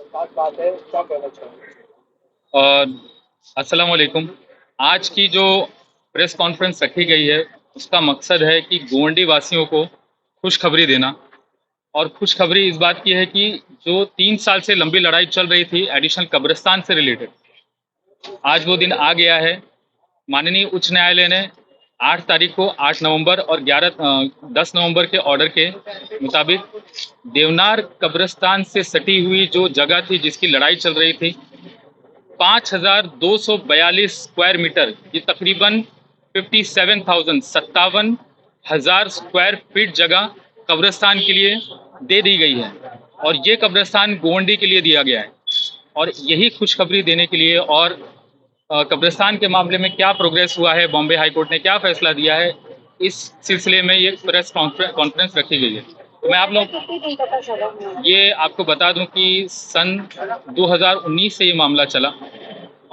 खास बात है, क्या कहना चाहेंगे? और अस्सलाम वालेकुम। आज की जो प्रेस कॉन्फ्रेंस रखी गई है, उसका मकसद है कि गोंडी वासियों को खुशखबरी देना। और खुशखबरी इस बात की है कि जो 3 साल से लंबी लड़ाई चल रही थी एडिशनल कब्रिस्तान से रिलेटेड, आज वो दिन आ गया है। माननीय उच्च न्यायालय ने 8 तारीख को 8 नवंबर और 10 नवंबर के ऑर्डर के मुताबिक देवनार कब्रिस्तान से सटी हुई जो जगह थी जिसकी लड़ाई चल रही थी, 5,242 स्क्वायर मीटर, ये तकरीबन 57,000 स्क्वायर फीट जगह कब्रिस्तान के लिए दे दी गई है। और ये कब्रिस्तान गोवंडी के लिए दिया गया है। और यही खुशखबरी देने के लिए और कब्रिस्तान के मामले में क्या प्रोग्रेस हुआ है, बॉम्बे हाई कोर्ट ने क्या फैसला दिया है, इस सिलसिले में ये प्रेस कॉन्फ्रेंस रखी गई है। तो मैं आप लोग ये आपको बता दूं कि सन 2019 से ये मामला चला।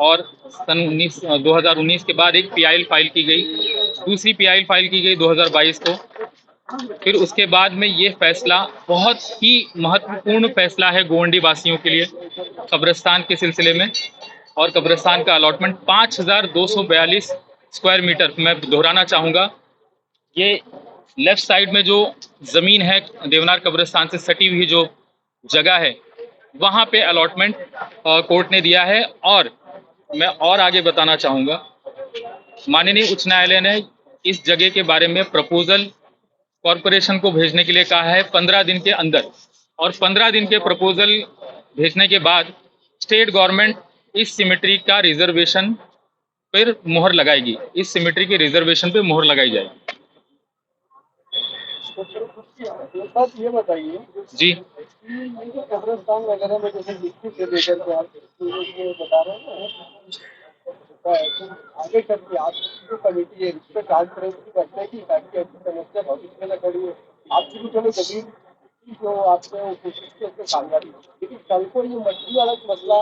और सन 2019 के बाद एक पीआईएल फाइल की गई, दूसरी पीआईएल फाइल की गई 2022 को। फिर उसके बाद में ये फैसला बहुत ही महत्वपूर्ण फैसला है गोवंडी वासियों के लिए कब्रिस्तान के सिलसिले में। और कब्रिस्तान का अलॉटमेंट 5,242 स्क्वायर मीटर, मैं दोहराना चाहूँगा, ये लेफ्ट साइड में जो ज़मीन है देवनार कब्रिस्तान से सटी हुई जो जगह है, वहाँ पे अलॉटमेंट कोर्ट ने दिया है। और मैं और आगे बताना चाहूँगा, माननीय उच्च न्यायालय ने इस जगह के बारे में प्रपोजल कॉरपोरेशन को भेजने के लिए कहा है 15 दिन के अंदर। और 15 दिन के प्रपोजल भेजने के बाद स्टेट गवर्नमेंट इस सिमेट्री का रिजर्वेशन पर मोहर लगाएगी, इस सिमेट्री के रिजर्वेशन पे मोहर लगाई जाएगी। तो साहब ये बताइए जी। कि ये जो कब्रिस्तान वगैरह में जैसे मिट्टी से लेकर के आप ये बता रहे हैं ना, तो आगे चल के आप जो कमेटी है इस पर ट्रांसपेरेंसी करते हैं कि ताकि ऐसी समस्या भविष्य में न खड़ी हो। आपकी भी चलो जमीन की जो आपने कोशिश की उसमें कामयाबी, लेकिन कल को ये मट्टी वाला मसला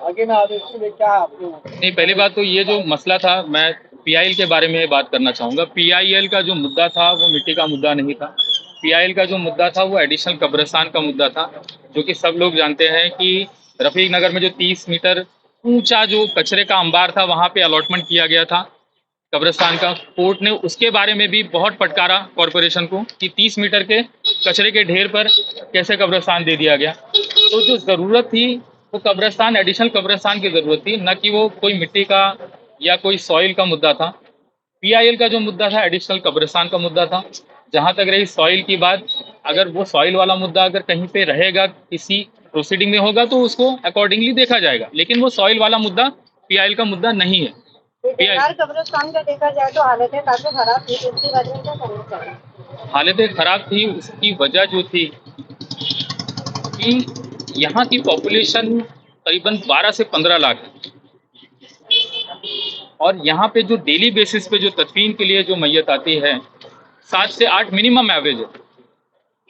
आगे ना आने इसके लिए क्या आपने? नहीं, पहली बात तो ये जो मसला था, मैं पीआईएल के बारे में बात करना चाहूँगा। पीआईएल का जो मुद्दा था वो मिट्टी का मुद्दा नहीं था। पीआईएल का जो मुद्दा था वो एडिशनल कब्रिस्तान का मुद्दा था, जो कि सब लोग जानते हैं कि रफीक नगर में जो 30 मीटर ऊंचा जो कचरे का अंबार था, वहाँ पे अलॉटमेंट किया गया था कब्रिस्तान का। कोर्ट ने उसके बारे में भी बहुत फटकारा कॉरपोरेशन को कि 30 मीटर के कचरे के ढेर पर कैसे कब्रिस्तान दे दिया गया। तो जो ज़रूरत थी वो कब्रिस्तान, एडिशनल कब्रिस्तान की ज़रूरत थी, न कि वो कोई मिट्टी का या कोई सॉइल का मुद्दा था। पीआईएल का जो मुद्दा था एडिशनल कब्रिस्तान का मुद्दा था। जहाँ तक रही सॉइल की बात, अगर वो सॉइल वाला मुद्दा अगर कहीं पे रहेगा, किसी प्रोसीडिंग में होगा, तो उसको अकॉर्डिंगली देखा जाएगा। लेकिन वो सॉइल वाला मुद्दा पीआईएल का मुद्दा नहीं है। देवनार कब्रिस्तान का देखा जाए तो हालतें काफी खराब थी, उसकी वजह से करनी चाहिए। हालतें खराब थी, उसकी वजह जो थी कि यहाँ की पॉपुलेशन करीबन 12 से 15 लाख है। और यहाँ पे जो डेली बेसिस पे जो तदफीन के लिए जो मैयत आती है, 7 से 8 मिनिमम एवरेज है।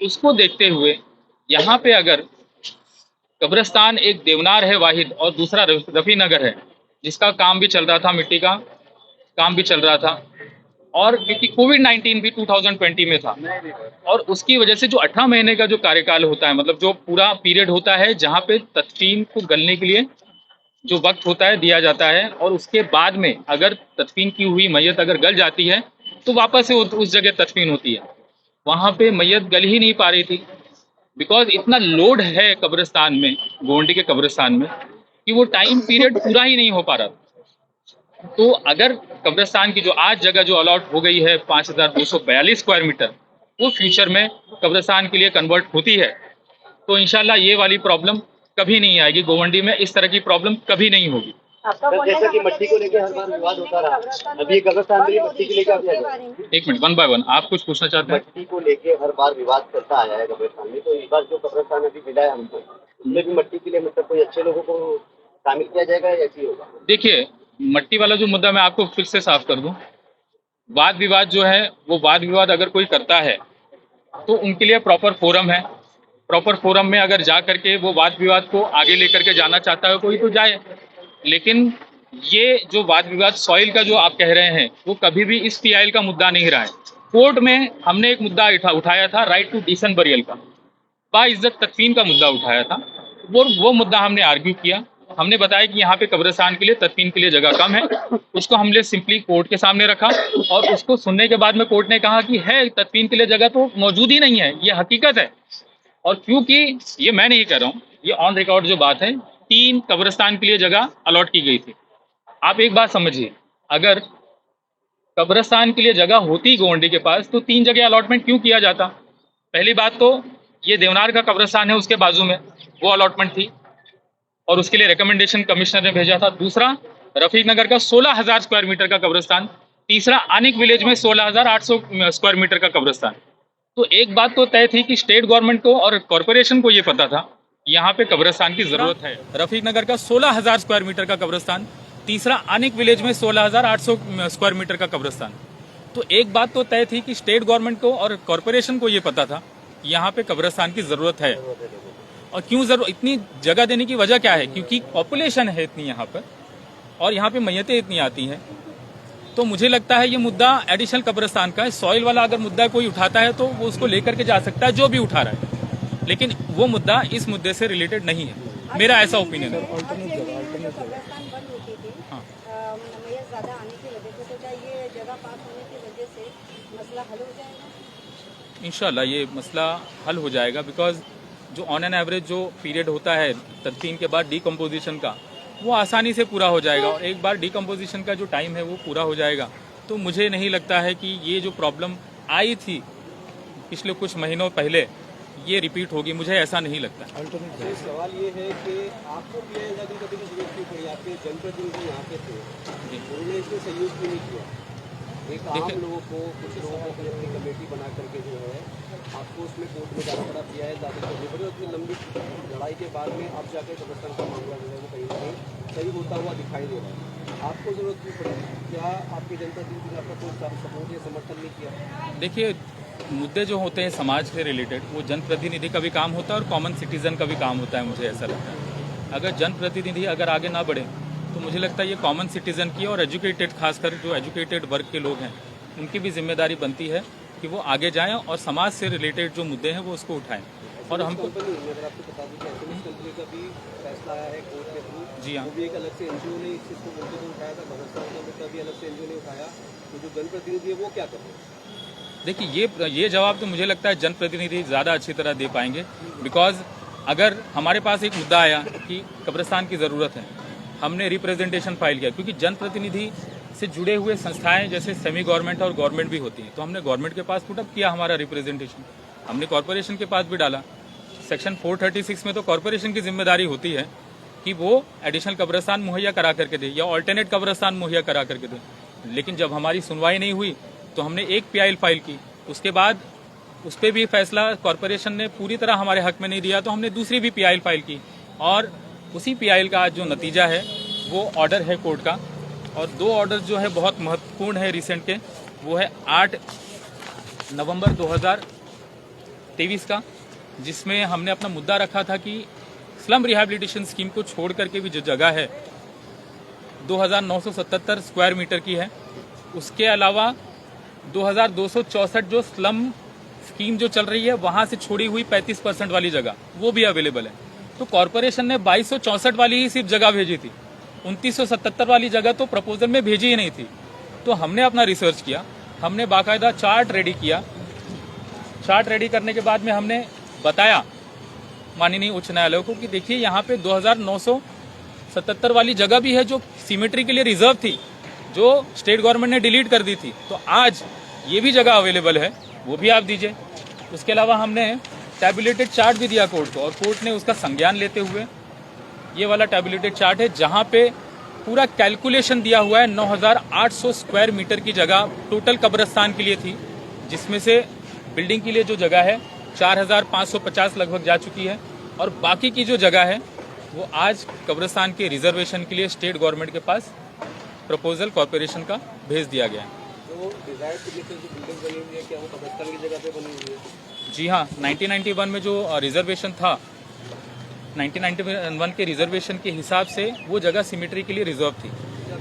उसको देखते हुए यहाँ पे अगर कब्रिस्तान, एक देवनार है वाहिद और दूसरा रफ़ी नगर है, जिसका काम भी चल रहा था, मिट्टी का काम भी चल रहा था। और क्योंकि कोविड-19 भी 2020 में था, और उसकी वजह से जो 18 महीने का जो कार्यकाल होता है, मतलब जो पूरा पीरियड होता है जहाँ पे तदफीन को गलने के लिए जो वक्त होता है दिया जाता है, और उसके बाद में अगर तदफीन की हुई मैयत अगर गल जाती है तो वापस से उस जगह तदफीन होती है। वहाँ पे मैयत गल ही नहीं पा रही थी, बिकॉज इतना लोड है कब्रिस्तान में, गोवंडी के कब्रिस्तान में, कि वो टाइम पीरियड पूरा ही नहीं हो पा रहा था। तो अगर कब्रिस्तान की जो आज जगह जो अलॉट हो गई है 5,242 स्क्वायर मीटर, वो फ्यूचर में कब्रिस्तान के लिए कन्वर्ट होती है, तो इंशाल्लाह ये वाली प्रॉब्लम कभी नहीं आएगी। गोवंडी में इस तरह की प्रॉब्लम कभी नहीं होगी। जैसा कि मट्टी को लेकर हर बार विवाद होता रहा, अभी कब्रिस्तान में मट्टी को लेकर एक मिनट, वन बाय वन, आप कुछ पूछना चाहते हैं? मट्टी को लेके हर बार विवाद चलता आया है कब्रिस्तान में, तो इस बार जो कब्रिस्तान अभी मिला है हमको, उसमें भी मट्टी के लिए मतलब कोई अच्छे लोगों को शामिल किया जाएगा या ऐसी होगा? देखिए, मट्टी वाला जो मुद्दा मैं आपको फिर से साफ कर दूं, वाद विवाद जो है वो वाद विवाद अगर कोई करता है तो उनके लिए प्रॉपर फोरम है। प्रॉपर फोरम में अगर जा करके वो वाद विवाद को आगे लेकर के जाना चाहता है कोई, तो जाए। लेकिन ये जो वाद विवाद सॉइल का जो आप कह रहे हैं, वो कभी भी इस पीआईएल का मुद्दा नहीं रहा है। कोर्ट में हमने एक मुद्दा उठाया था, राइट टू डिसेंट बरियल का, बाइज्जत तदफीन का मुद्दा उठाया था। वो मुद्दा हमने आर्ग्यू किया। हमने बताया कि यहाँ पे कब्रिस्तान के लिए तदफीन के लिए जगह कम है। उसको हमने सिंपली कोर्ट के सामने रखा और उसको सुनने के बाद में कोर्ट ने कहा कि है तदफीन के लिए जगह तो मौजूद ही नहीं है, ये हकीकत है। और क्योंकि ये मैं नहीं कह रहा हूँ, ये ऑन रिकॉर्ड जो बात है, 3 कब्रिस्तान के लिए जगह अलॉट की गई थी। आप एक बात समझिए, अगर कब्रिस्तान के लिए जगह होती गोवंडी के पास तो 3 जगह अलॉटमेंट क्यों किया जाता? पहली बात तो ये देवनार का कब्रिस्तान है, उसके बाजू में वो अलॉटमेंट थी और उसके लिए रिकमेंडेशन कमिश्नर ने भेजा था। दूसरा, रफीक नगर का 16,000 स्क्वायर मीटर का कब्रिस्तान। तीसरा, आनिक विलेज में 16,800 स्क्वायर मीटर का कब्रिस्तान। तो एक बात तो तय थी कि स्टेट गवर्नमेंट को और कॉरपोरेशन को ये पता था यहाँ पे कब्रिस्तान की जरूरत है। रफीक नगर का 16,000 स्क्वायर मीटर का कब्रिस्तान। तीसरा, आनिक विलेज में 16,800 स्क्वायर मीटर का कब्रिस्तान। तो एक बात तो तय थी कि स्टेट गवर्नमेंट को और कॉरपोरेशन को ये पता था यहाँ पे कब्रिस्तान की जरूरत है। और क्यों जरूर इतनी जगह देने की वजह क्या है? क्योंकि पॉपुलेशन है इतनी यहाँ पर और यहाँ पे मैयतें इतनी आती हैं। तो मुझे लगता है ये मुद्दा एडिशनल कब्रिस्तान का है। सॉइल वाला अगर मुद्दा कोई उठाता है तो वो उसको लेकर के जा सकता है, जो भी उठा रहा है, लेकिन वो मुद्दा इस मुद्दे से रिलेटेड नहीं है। मेरा ऐसा ओपिनियन है। कब्रिस्तान बंद होती थी हाँ। मैयत ज्यादा आने की वजह से, तो क्या ये जगह पास होने की वजह से मसला हल हो जाएगा? इंशाल्लाह ये मसला हल हो जाएगा, बिकॉज जो ऑन एन एवरेज जो पीरियड होता है तदफीन के बाद डिकम्पोजिशन का, वो आसानी से पूरा हो जाएगा। और एक बार डिकम्पोजिशन का जो टाइम है वो पूरा हो जाएगा तो मुझे नहीं लगता है कि ये जो प्रॉब्लम आई थी पिछले कुछ महीनों पहले ये रिपीट होगी। मुझे ऐसा नहीं लगता। सवाल ये है कि आपको पीआईएल कभी जरूरत क्यों पड़ी? आपके जनप्रतिनिधि यहाँ पे थे, उन्होंने इसमें सहयोग क्यों नहीं किया? एक आम लोगों को, कुछ लोगों को अपनी कमेटी बना करके जो है आपको उसमें कोर्ट में जाना पड़ा, पीआईएल दाखिल करनी पड़ी। उतनी लंबी लड़ाई के बाद में आप जाकर कब्रिस्तान का मामला जो है वो कहीं ना कहीं सही होता हुआ दिखाई दे रहा है। आपको जरूरत क्यों पड़ी? क्या आपके जनप्रतिनिधि ने आपका कोई सपोर्ट या समर्थन नहीं किया? देखिए, मुद्दे जो होते हैं समाज से रिलेटेड, वो जनप्रतिनिधि का भी काम होता है और कॉमन सिटीजन का भी काम होता है। मुझे ऐसा लगता है अगर जनप्रतिनिधि अगर आगे ना बढ़े तो मुझे लगता है ये कॉमन सिटीजन की और एजुकेटेड, खासकर जो एजुकेटेड वर्ग के लोग हैं, उनकी भी जिम्मेदारी बनती है कि वो आगे जाएं और समाज से रिलेटेड जो मुद्दे हैं वो उसको उठाएं। और हमको अगर आपको बता दूं कि एसएमएस कंपनी का भी फैसला आया है कोर्ट के थ्रू। जी हाँ, वो भी एक अलग से एनजीओ ने इस चीज़ को मुद्दे को उठाया था, कब्रिस्तान का भी अलग से एनजीओ ने उठाया। तो जो जनप्रतिनिधि है वो क्या कर रहे हैं? देखिए ये जवाब तो मुझे लगता है जनप्रतिनिधि ज़्यादा अच्छी तरह दे पाएंगे। बिकॉज अगर हमारे पास एक मुद्दा आया कि कब्रिस्तान की ज़रूरत है, हमने रिप्रेजेंटेशन फाइल किया, क्योंकि जनप्रतिनिधि से जुड़े हुए संस्थाएं जैसे सेमी गवर्नमेंट और गवर्नमेंट भी होती हैं, तो हमने गवर्नमेंट के पास पुटअप किया हमारा रिप्रेजेंटेशन। हमने कॉरपोरेशन के पास भी डाला। सेक्शन 436 में तो कॉरपोरेशन की जिम्मेदारी होती है कि वो एडिशनल कब्रिस्तान मुहैया करा करके दे या ऑल्टरनेट कब्रिस्तान मुहैया करा करके दे। लेकिन जब हमारी सुनवाई नहीं हुई तो हमने एक पीआईएल फाइल की, उसके बाद उस पर भी फैसला कॉरपोरेशन ने पूरी तरह हमारे हक में नहीं दिया तो हमने दूसरी भी पीआईएल फाइल की। और उसी पीआईएल का आज जो नतीजा है वो ऑर्डर है कोर्ट का। और 2 ऑर्डर जो है बहुत महत्वपूर्ण है रिसेंट के, वो है 8 नवंबर 2023 का, जिसमें हमने अपना मुद्दा रखा था कि स्लम रिहैबिलिटेशन स्कीम को छोड़ करके भी जो जगह है 2,977 स्क्वायर मीटर की है, उसके अलावा 2,264 जो स्लम स्कीम जो चल रही है वहां से छोड़ी हुई 35% वाली जगह वो भी अवेलेबल है। तो कॉरपोरेशन ने 2264 वाली ही सिर्फ जगह भेजी थी, 2977 वाली जगह तो प्रपोजल में भेजी ही नहीं थी। तो हमने अपना रिसर्च किया, हमने बाकायदा चार्ट रेडी किया। चार्ट रेडी करने के बाद में हमने बताया माननीय उच्च न्यायालय को कि देखिए यहाँ पे 2,977 वाली जगह भी है जो सिमेट्री के लिए रिजर्व थी, जो स्टेट गवर्नमेंट ने डिलीट कर दी थी। तो आज ये भी जगह अवेलेबल है, वो भी आप दीजिए। उसके अलावा हमने टैबुलेटेड चार्ट भी दिया कोर्ट को और कोर्ट ने उसका संज्ञान लेते हुए ये वाला टैबुलेटेड चार्ट है जहां पे पूरा कैलकुलेशन दिया हुआ है। 9,800 स्क्वायर मीटर की जगह टोटल कब्रिस्तान के लिए थी, जिसमें से बिल्डिंग के लिए जो जगह है 4,550 लगभग जा चुकी है और बाकी की जो जगह है वो आज कब्रिस्तान के रिजर्वेशन के लिए स्टेट गवर्नमेंट के पास प्रपोजल कॉर्पोरेशन का भेज दिया गया है। जो डिजायर सिग्नेचर जो बिल्डिंग बनी हुई है, क्या वो कब्रिस्तान की जगह पे बनी हुई है? जी हाँ, 1991 में जो रिजर्वेशन था, 1991 के रिजर्वेशन के हिसाब से वो जगह सिमेट्री के लिए रिजर्व थी।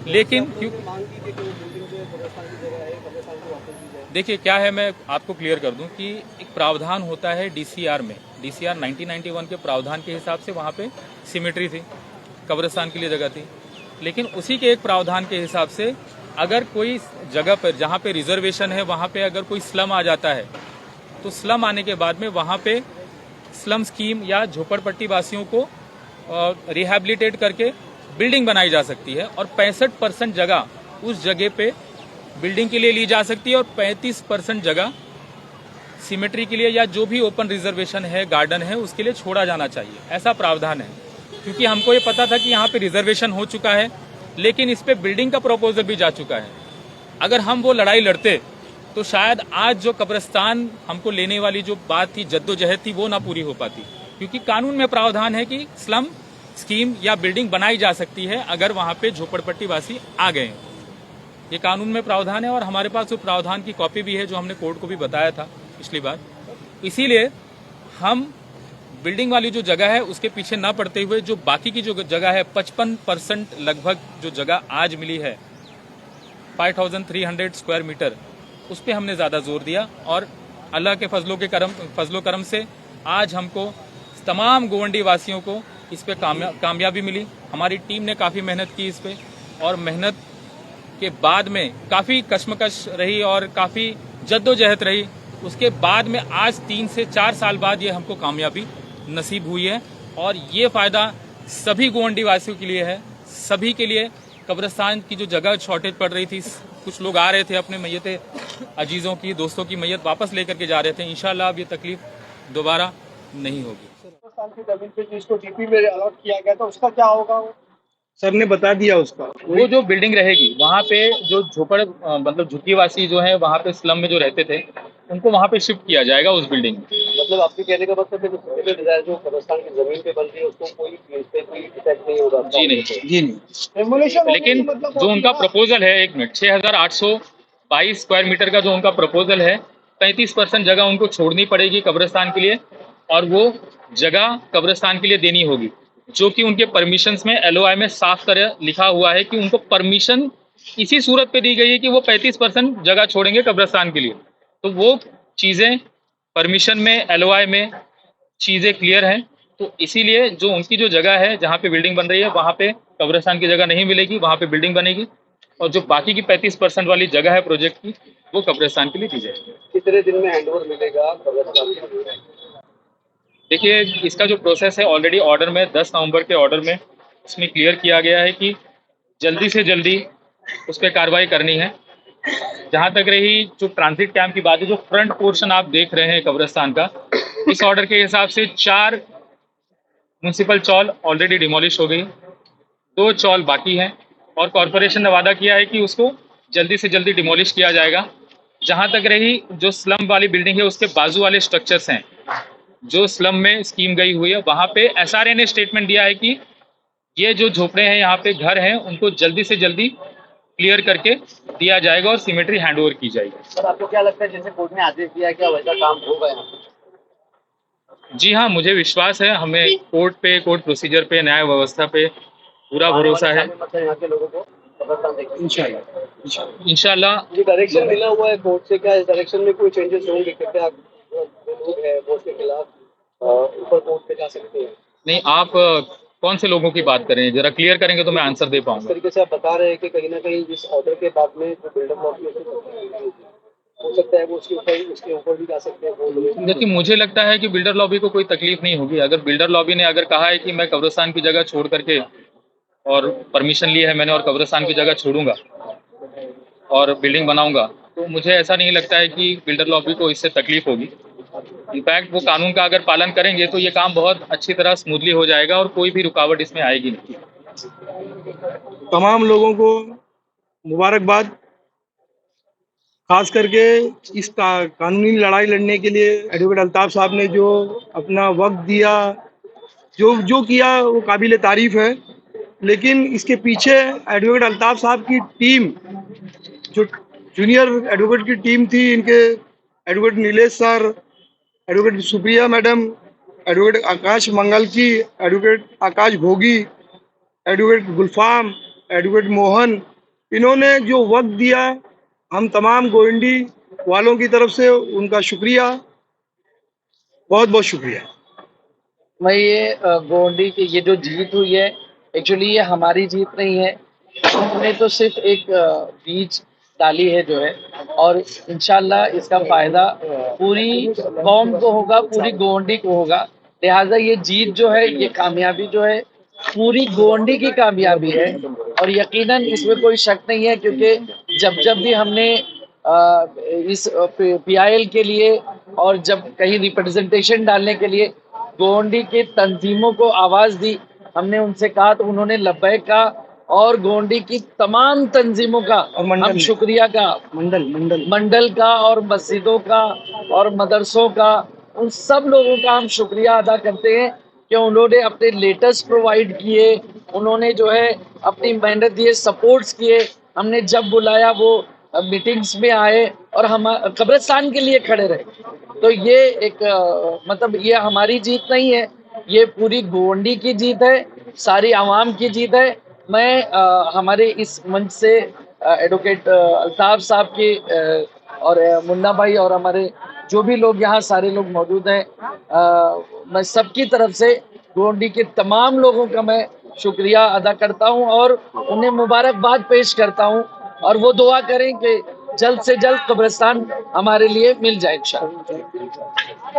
लेकिन क्यों मांग की थी कि वो बिल्डिंग जो है कब्रिस्तान की जगह है, कब्रिस्तान को वापस दी जाए। देखिए क्या है, मैं आपको क्लियर कर दूं कि एक प्रावधान होता है डीसीआर में। डीसीआर 1991 के प्रावधान के हिसाब से वहाँ पे सिमेट्री थी, कब्रिस्तान के लिए जगह थी। लेकिन उसी के एक प्रावधान के हिसाब से अगर कोई जगह पर जहाँ पे रिजर्वेशन है वहाँ पे अगर कोई स्लम आ जाता है तो स्लम आने के बाद में वहाँ पे स्लम स्कीम या झोपड़पट्टी वासियों को रिहैबिलिटेट करके बिल्डिंग बनाई जा सकती है और 65% जगह उस जगह पे बिल्डिंग के लिए ली जा सकती है और 35% जगह सिमेट्री के लिए या जो भी ओपन रिजर्वेशन है, गार्डन है, उसके लिए छोड़ा जाना चाहिए। ऐसा प्रावधान है, क्योंकि हमको ये पता था कि यहाँ पे रिजर्वेशन हो चुका है लेकिन इस पे बिल्डिंग का प्रपोजल भी जा चुका है। अगर हम वो लड़ाई लड़ते तो शायद आज जो कब्रिस्तान हमको लेने वाली जो बात थी, जद्दोजहद थी, वो ना पूरी हो पाती, क्योंकि कानून में प्रावधान है कि स्लम स्कीम या बिल्डिंग बनाई जा सकती है अगर वहां पे झोपड़पट्टी वासी आ गए। ये कानून में प्रावधान है और हमारे पास वो प्रावधान की कॉपी भी है जो हमने कोर्ट को भी बताया था पिछली बार। इसीलिए हम बिल्डिंग वाली जो जगह है उसके पीछे ना पड़ते हुए जो बाकी की जो जगह है 55% लगभग जो जगह आज मिली है 5300 स्क्वायर मीटर, उस पर हमने ज़्यादा जोर दिया और अल्लाह के फजलो करम से आज हमको तमाम गोवंडी वासियों को इस पे कामयाबी मिली। हमारी टीम ने काफ़ी मेहनत की इस पे और मेहनत के बाद में काफ़ी कश्मकश रही और काफ़ी जद्दोजहद रही। उसके बाद में आज 3 से 4 साल बाद ये हमको कामयाबी नसीब हुई है और ये फ़ायदा सभी गोवंडी वासियों के लिए है, सभी के लिए। कब्रिस्तान की जो जगह शॉर्टेज पड़ रही थी, कुछ लोग आ रहे थे अपने मैयते अजीज़ों की, दोस्तों की मैयत वापस लेकर के जा रहे थे। इंशाल्लाह अब ये तकलीफ दोबारा नहीं होगी। कब्रिस्तान की जमीन पे जिसको डीपी में अलॉट किया गया था उसका क्या होगा? सर ने बता दिया उसका। वो जो बिल्डिंग रहेगी वहाँ पे जो मतलब झुग्गीवासी जो है वहाँ पे स्लम में जो रहते थे उनको वहाँ पे शिफ्ट किया जाएगा उस बिल्डिंग में। मतलब आपके कहने का मतलब है जो कब्रिस्तान की जमीन पे बन रही है उसको कोई इफेक्ट नहीं होगा? जी नहीं। लेकिन जो उनका प्रपोजल है, 1 मिनट, 6822 स्क्वायर मीटर का जो उनका प्रपोजल है, 35% जगह उनको छोड़नी पड़ेगी कब्रिस्तान के लिए और वो जगह कब्रिस्तान के लिए देनी होगी, जो कि उनके परमिशंस में LOI में साफ तरह लिखा हुआ है कि उनको परमिशन इसी सूरत पे दी गई है कि वो 35% जगह छोड़ेंगे कब्रिस्तान के लिए। तो वो चीज़ें परमिशन में, LOI में चीज़ें क्लियर हैं। तो इसीलिए जो उनकी जो जगह है जहाँ पे बिल्डिंग बन रही है वहाँ पे कब्रिस्तान की जगह नहीं मिलेगी, वहाँ पे बिल्डिंग बनेगी और जो बाकी की 35% वाली जगह है प्रोजेक्ट की वो कब्रिस्तान के लिए दी जाएगी। कितने दिन में हैंडओवर मिलेगा कब्रिस्तान के लिए? देखिए इसका जो प्रोसेस है ऑलरेडी ऑर्डर में 10 नवंबर के ऑर्डर में इसमें क्लियर किया गया है कि जल्दी से जल्दी उस पर कार्रवाई करनी है। जहाँ तक रही जो ट्रांजिट कैंप की बात है, जो फ्रंट पोर्शन आप देख रहे हैं कब्रिस्तान का, इस ऑर्डर के हिसाब से 4 म्यूनसिपल चौल ऑलरेडी डिमोलिश हो गई, 2 चौल बाकी हैं और कॉरपोरेशन ने वादा किया है कि उसको जल्दी से जल्दी डिमोलिश किया जाएगा। जहाँ तक रही जो स्लम वाली बिल्डिंग है उसके बाजू वाले स्ट्रक्चर्स हैं जो स्लम में स्कीम गई हुई है, वहाँ पे SRA ने स्टेटमेंट दिया है कि ये जो झोपड़े हैं यहाँ पे घर हैं उनको जल्दी से जल्दी क्लियर करके दिया जाएगा और सिमेट्री हैंडओवर की जाएगी। सर आपको क्या लगता है जैसे कोर्ट ने आदेश दिया क्या वैसा काम होगा यहाँ पे? जी हाँ, मुझे विश्वास है, हमें कोर्ट प्रोसीजर पे, न्याय व्यवस्था पे पूरा भरोसा है। यहाँ के लोगों को इंशाल्लाह जो डायरेक्शन मिला हुआ है कोर्ट से, क्या इस डायरेक्शन में कोई चेंजेस होंगे? क्या लोग हैं वो उसके खिलाफ ऊपर कोर्ट पे जा सकते हैं? नहीं, आप कौन से लोगों की बात करें, जरा क्लियर करेंगे तो मैं आंसर दे पाऊंगा। इस तरीके से आप बता रहे हैं कि कहीं ना कहीं इस ऑर्डर के बाद में जो बिल्डर लॉ हो सकता है वो उसके ऊपर भी जा सकते हैं। देखिए मुझे लगता है कि बिल्डर लॉबी को कोई तकलीफ नहीं होगी। अगर बिल्डर लॉबी ने अगर कहा है कि मैं कब्रिस्तान की जगह छोड़ करके और परमिशन ली है मैंने और कब्रिस्तान की जगह छोड़ूंगा और बिल्डिंग बनाऊंगा, तो मुझे ऐसा नहीं लगता है कि बिल्डर लॉबी को इससे तकलीफ होगी। इनफैक्ट वो कानून का अगर पालन करेंगे तो ये काम बहुत अच्छी तरह स्मूथली हो जाएगा और कोई भी रुकावट इसमें आएगी नहीं। तमाम लोगों को मुबारकबाद, खास करके इस कानूनी लड़ाई लड़ने के लिए एडवोकेट अल्ताफ साहब ने जो अपना वक्त दिया, जो किया वो काबिल तारीफ है। लेकिन इसके पीछे एडवोकेट अल्ताफ साहब की टीम, जो जूनियर एडवोकेट की टीम थी, इनके advocate Nilesh sir, advocate Supriya madam, advocate Akash Mangal की, एडवोकेट आकाश भोगी, एडवोकेट गुलफाम, एडवोकेट मोहन, इन्होंने जो वक्त दिया, हम तमाम गोविंदी वालों की तरफ से उनका शुक्रिया, बहुत बहुत शुक्रिया। मैं ये गोंडी की ये जो जीत हुई है, एक्चुअली ये हमारी जीत नहीं है। हमने तो सिर्फ एक बीज डाली है जो है, और इंशाल्लाह इसका फायदा पूरी कौम को होगा, पूरी गोंडी को होगा। लिहाजा ये जीत जो है, ये कामयाबी जो है, पूरी गोंडी की कामयाबी है। और यकीनन इसमें कोई शक नहीं है, क्योंकि जब जब भी हमने इस PIL के लिए और जब कहीं रिप्रेजेंटेशन डालने के लिए गोंडी की तंजीमों को आवाज दी, हमने उनसे कहा तो उन्होंने लब्बैक कहा। और गोंडी की तमाम तंजीमों का हम शुक्रिया का, मंडल का और मस्जिदों का और मदरसों का, उन सब लोगों का हम शुक्रिया अदा करते हैं कि उन्होंने अपने लेटर्स प्रोवाइड किए, उन्होंने जो है अपनी मेहनत दिए, सपोर्ट्स किए। हमने जब बुलाया वो मीटिंग्स में आए और हम कब्रिस्तान के लिए खड़े रहे। तो ये एक मतलब ये हमारी जीत नहीं है, ये पूरी गोंडी की जीत है, सारी आवाम की जीत है। मैं हमारे इस मंच से एडवोकेट अल्ताफ साहब की और मुन्ना भाई और हमारे जो भी लोग यहाँ सारे लोग मौजूद हैं, मैं सबकी तरफ से गोंडी के तमाम लोगों का मैं शुक्रिया अदा करता हूँ और उन्हें मुबारकबाद पेश करता हूँ। और वो दुआ करें कि जल्द से जल्द कब्रिस्तान हमारे लिए मिल जाए इंशाअल्लाह।